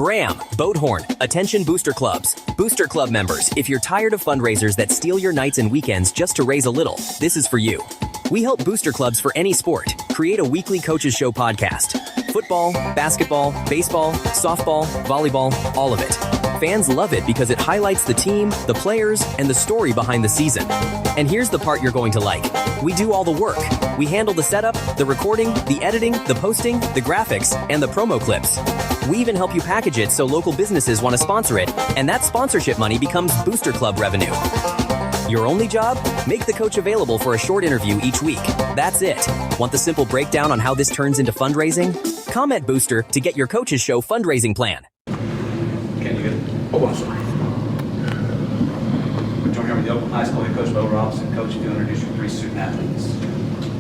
Bram! Boat horn. Attention booster clubs. Booster club members, if you're tired of fundraisers that steal your nights and weekends just to raise a little, this is for you. We help booster clubs for any sport create a weekly Coaches Show podcast. Football, basketball, baseball, softball, volleyball, all of it. Fans love it because it highlights the team, the players, and the story behind the season. And here's the part you're going to like. We do all the work. We handle the setup, the recording, the editing, the posting, the graphics, and the promo clips. We even help you package it so local businesses want to sponsor it, and that sponsorship money becomes Booster Club revenue. Your only job? Make the coach available for a short interview each week. That's it. Want the simple breakdown on how this turns into fundraising? Comment Booster to get your Coaches Show fundraising plan. Okay, you good? Oh, I'm sorry. We're joined here with Yoakum High School head coach Bo Robinson. Coach, if you introduce your three student athletes.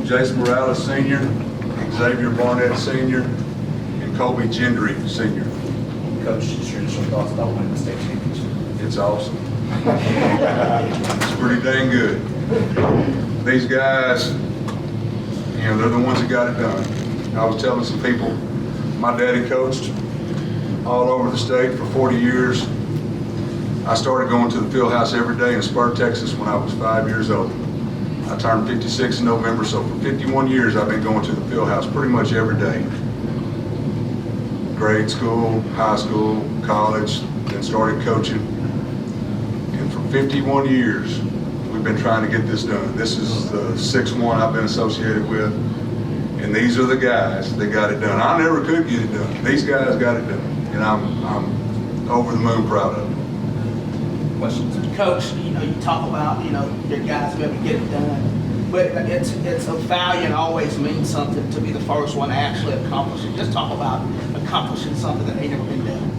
Jason Morales, senior, X'Zavier Barnett, senior, and Colby Jendrzey, senior. Coach, just your initial thoughts about winning the state championship. It's awesome. It's pretty dang good. These guys, they're the ones that got it done. I was telling some people, my daddy coached all over the state for 40 years. I started going to the field house every day in Spur, Texas when I was 5 years old. I turned 56 in November, so for 51 years I've been going to the field house pretty much every day. Grade school, high school, college, then started coaching. And for 51 years, we've been trying to get this done. This is the sixth one I've been associated with. And these are the guys that got it done. I never could get it done. These guys got it done. And I'm over the moon proud of them. Questions? Coach, you talk about, your guys be able to get it done, but it's a value and always means something to be the first one to actually accomplish it. Just talk about accomplishing something that ain't never been done.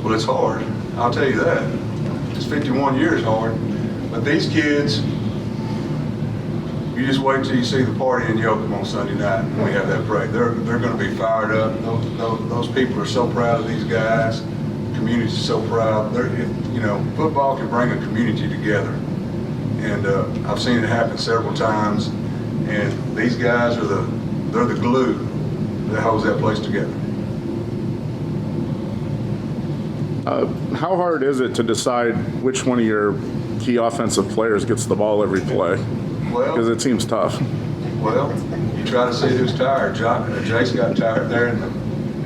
Well, it's hard. I'll tell you that. It's 51 years hard. But these kids, you just wait till you see the party in Yoakum on Sunday night when we have that parade. They're going to be fired up. Those people are so proud of these guys. The community's so proud. Football can bring a community together. And I've seen it happen several times. And these guys they're the glue that holds that place together. How hard is it to decide which one of your key offensive players gets the ball every play? Well, because it seems tough. Well, you try to see who's tired. Jace got tired there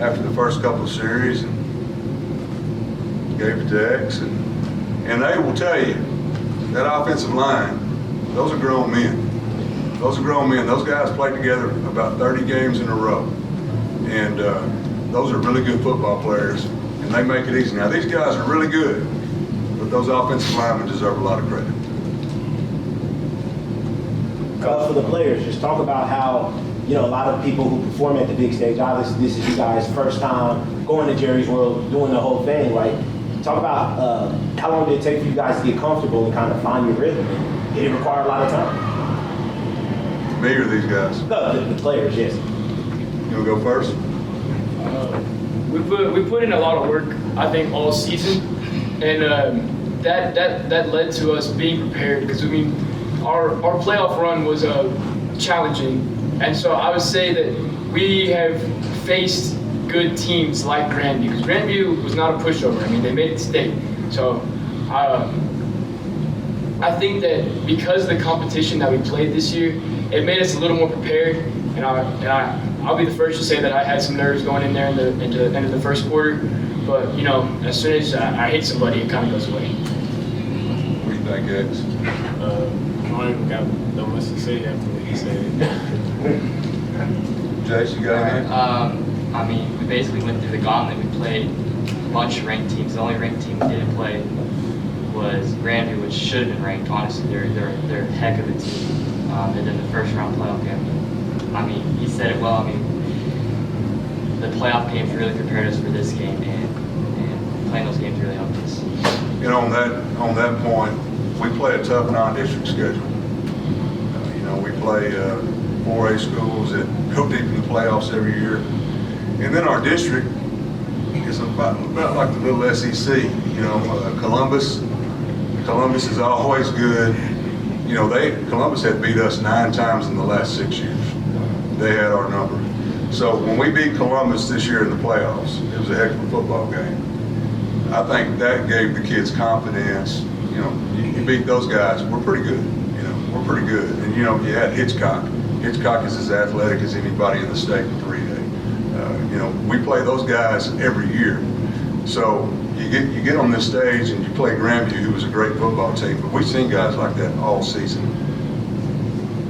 after the first couple of series and gave it to X. And they will tell you, that offensive line, those are grown men. Those are grown men. Those guys played together about 30 games in a row. And those are really good football players, and they make it easy. Now, these guys are really good, but those offensive linemen deserve a lot of credit. For the players, just talk about how, a lot of people who perform at the big stage, obviously this is you guys' first time going to Jerry's World, doing the whole thing, right? Talk about how long did it take for you guys to get comfortable and kind of find your rhythm? Did it require a lot of time? Me or these guys? No, the players, yes. You want to go first? We put in a lot of work, I think, all season, and that led to us being prepared, because our playoff run was challenging, and so I would say that we have faced good teams like Grandview, because Grandview was not a pushover. They made it state. So I think that because of the competition that we played this year, it made us a little more prepared, and I'll be the first to say that I had some nerves going in there into the end of the first quarter, but as soon as I hit somebody, it kind of goes away. What do you think, X? I don't even got no much to say after what he said. Jace, you got anything? We basically went through the gauntlet. We played a bunch of ranked teams. The only ranked team we didn't play was Grandview, which should have been ranked. Honestly, they're a heck of a team. And then the first round playoff game. He said it well. The playoff games really prepared us for this game, and playing those games really helped us. On that point, we play a tough non-district schedule. We play 4A schools that go deep in the playoffs every year. And then our district is about like the little SEC. Columbus is always good. Columbus had beat us 9 times in the last 6 years. They had our number. So when we beat Columbus this year in the playoffs, it was a heck of a football game. I think that gave the kids confidence. You know, you beat those guys, we're pretty good. You know, we're pretty good. And you know, you had Hitchcock. Hitchcock is as athletic as anybody in the state in 3A. You know, we play those guys every year. So you get on this stage and you play Grandview, who was a great football team, but we've seen guys like that all season.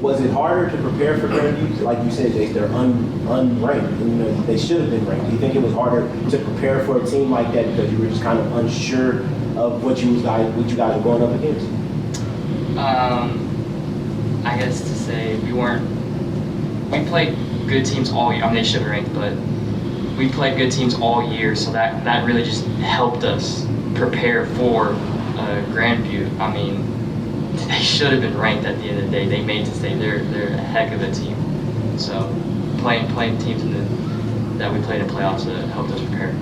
Was it harder to prepare for Grandview? Like you said, they're unranked. You know, they should have been ranked. Do you think it was harder to prepare for a team like that because you were just kind of unsure of what you guys were going up against? I guess to say we played good teams all year. I mean, they should have ranked, but we played good teams all year, so that really just helped us prepare for Grandview. I mean, they should have been ranked at the end of the day. They made to stay. They're a heck of a team. So playing teams that we played in playoffs helped us prepare.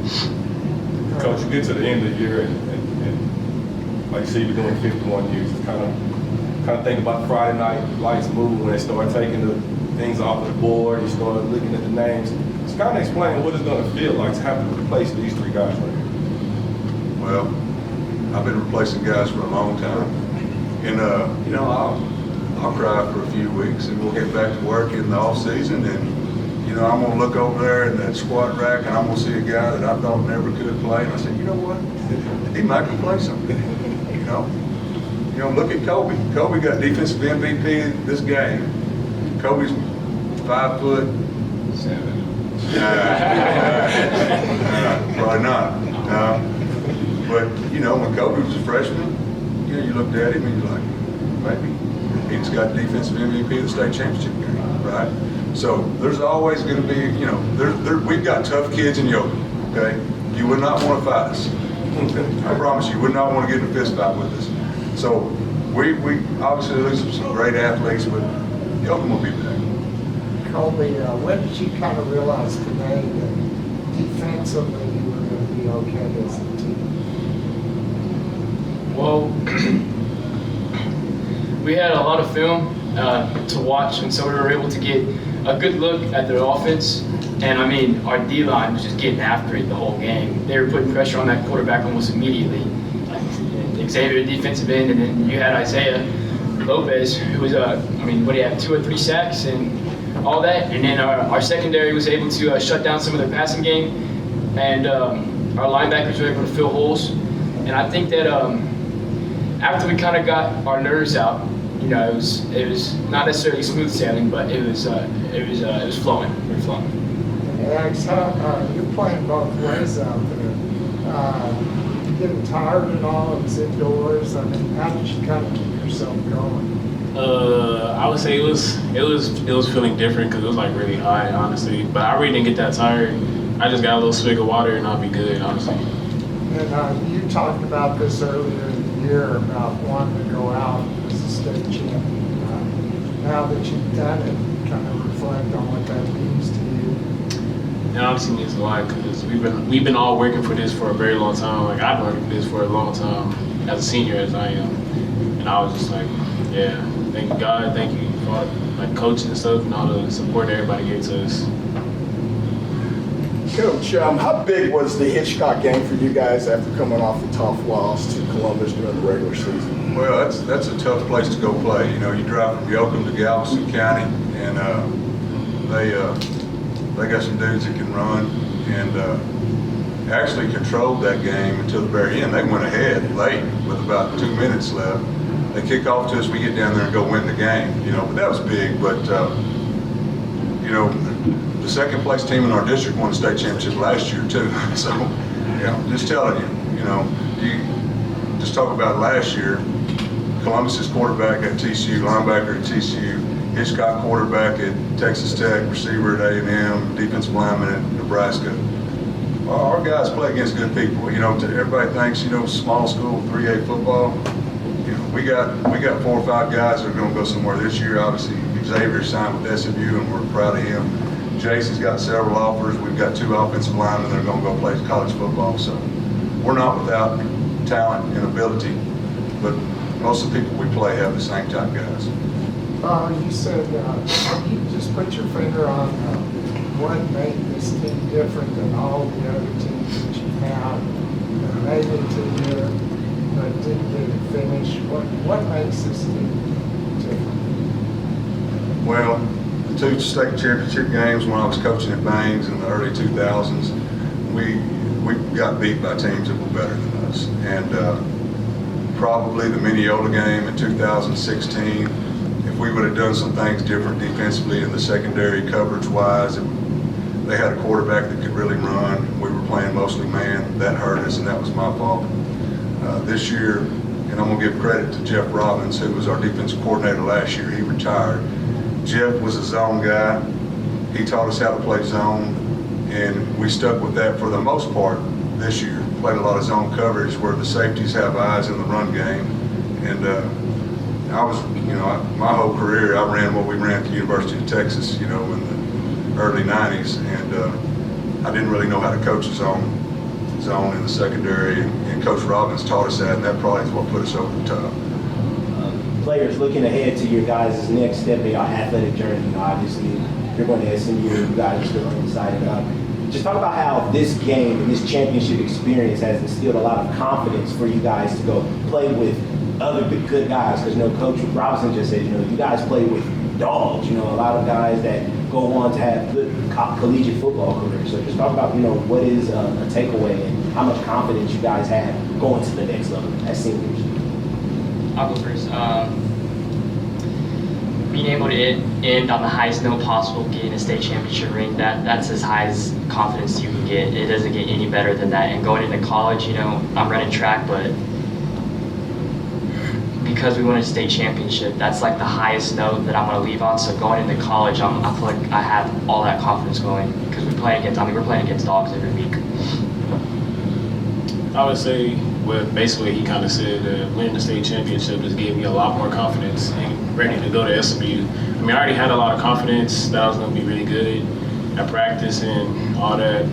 Coach, you get to the end of the year and like you said, you've been doing 51 years. It's kind of think about Friday night lights move when they start taking the things off of the board. You start looking at the names. Just kind of explain what it's going to feel like to have to replace these three guys right here. Well, I've been replacing guys for a long time. And, you know, I'll cry for a few weeks and we'll get back to work in the off season. And, you know, I'm going to look over there in that squat rack and I'm going to see a guy that I thought never could play. And I said, you know what? He might can play something, you know? You know, look at Colby. Colby got defensive MVP this game. Colby's 5'7". Probably not. But, you know, when Colby was a freshman, you know, you looked at him and you're like, maybe. He just got defensive MVP of the state championship game, right? So there's always going to be, you know, we've got tough kids in Yoakum, okay? You would not want to fight us. I promise you would not want to get in a fist fight with us. So we obviously lose some great athletes, but Yoakum will be back. Colby, when did you kind of realize today that defensively you were going to be okay as a team? Well, we had a lot of film to watch, and so we were able to get a good look at their offense. And I mean, our D-line was just getting after it the whole game. They were putting pressure on that quarterback almost immediately. X'Zavier defensive end, and then you had Isaiah Lopez, who was, I mean, what do you have, 2 or 3 sacks and all that. And then our secondary was able to shut down some of their passing game, and our linebackers were able to fill holes. And I think that after we kind of got our nerves out, you know, it was not necessarily smooth sailing, but it was flowing. We were flowing. Alex, you're playing both ways out there. Getting tired and all, it's indoors. I mean, how did you kind of keep yourself going? I would say it was feeling different because it was like really hot, honestly. But I really didn't get that tired. I just got a little swig of water and I'll be good, honestly. And you talked about this earlier in the year about wanting to go out as a state champion. Now that you've done it, kind of reflect on what that means to you. It honestly means a lot because we've been all working for this for a very long time. Like I've been working for this for a long time as a senior as I am, and I was just like, yeah, thank you God, thank you for like coaching and stuff and all the support everybody gave to us. Coach, how big was the Hitchcock game for you guys after coming off the tough loss to Columbus during the regular season? Well, that's a tough place to go play. You know, you drive from Yoakum to Galveston County, and they got some dudes that can run, and actually controlled that game until the very end. They went ahead late with about 2 minutes left. They kick off to us, we get down there and go win the game. You know, but that was big. But you know, the second place team in our district won the state championship last year too. So, yeah, just telling you, you know, you just talk about last year. Columbus's quarterback at TCU, linebacker at TCU, Hitchcock quarterback at Texas Tech, receiver at A&M, defensive lineman at Nebraska. Well, our guys play against good people. You know, everybody thinks, you know, small school 3A football. You know, we got 4 or 5 guys that are going to go somewhere this year. Obviously, X'Zavier signed with SMU, and we're proud of him. Jason's got several offers. We've got 2 offensive linemen that are going to go play college football. So we're not without talent and ability, but most of the people we play have the same type guys. You said, you just put your finger on what made this team different than all the other teams that you've had that made it to here but didn't get it finished? What makes this team different? Well, the 2 state championship games when I was coaching at Bangs in the early 2000s, we got beat by teams that were better than us. And probably the Minneota game in 2016, if we would have done some things different defensively in the secondary coverage-wise, they had a quarterback that could really run. We were playing mostly man. That hurt us, and that was my fault. This year, and I'm going to give credit to Jeff Robbins, who was our defensive coordinator last year. He retired. Jeff was a zone guy. He taught us how to play zone, and we stuck with that for the most part this year. Played a lot of zone coverage where the safeties have eyes in the run game. And I was, my whole career, I ran what we ran at the University of Texas, in the early 90s. And I didn't really know how to coach a zone in the secondary. And Coach Robbins taught us that, and that probably is what put us over the top. Players looking ahead to your guys' next step in your athletic journey, obviously, you're going to SMU, you guys are still undecided. Just talk about how this game and this championship experience has instilled a lot of confidence for you guys to go play with other good guys. Because, Coach Robinson just said, you guys play with dogs, a lot of guys that go on to have good collegiate football careers. So just talk about, what is a takeaway and how much confidence you guys have going to the next level as seniors. I'll go first. Being able to end on the highest note possible, getting a state championship ring, that's as high as confidence you can get. It doesn't get any better than that. And going into college, I'm running track, but because we won a state championship, that's like the highest note that I'm going to leave on. So going into college, I feel like I have all that confidence going because we're playing against dogs every week. I would say, basically he kind of said winning the state championship just gave me a lot more confidence and ready to go to SMU. I already had a lot of confidence that I was going to be really good at practice and all that,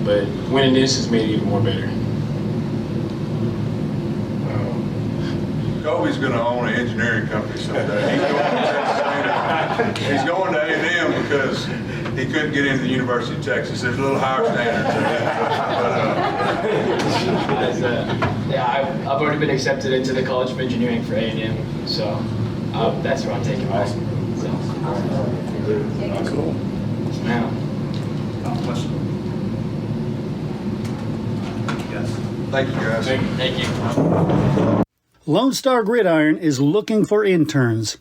but winning this just made it even more better. Colby's going to own an engineering company someday. He's going to A&M because he couldn't get into the University of Texas. There's a little higher standards in that. I've already been accepted into the College of Engineering for A&M, so that's where I'm taking my. Awesome. That's cool. Yeah. Thank you, guys. Thank you. Lone Star Gridiron is looking for interns.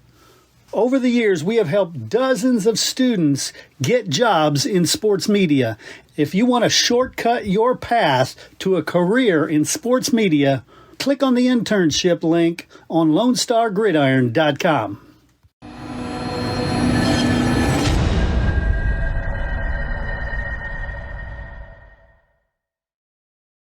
Over the years, we have helped dozens of students get jobs in sports media. If you want to shortcut your path to a career in sports media, click on the internship link on LoneStarGridiron.com.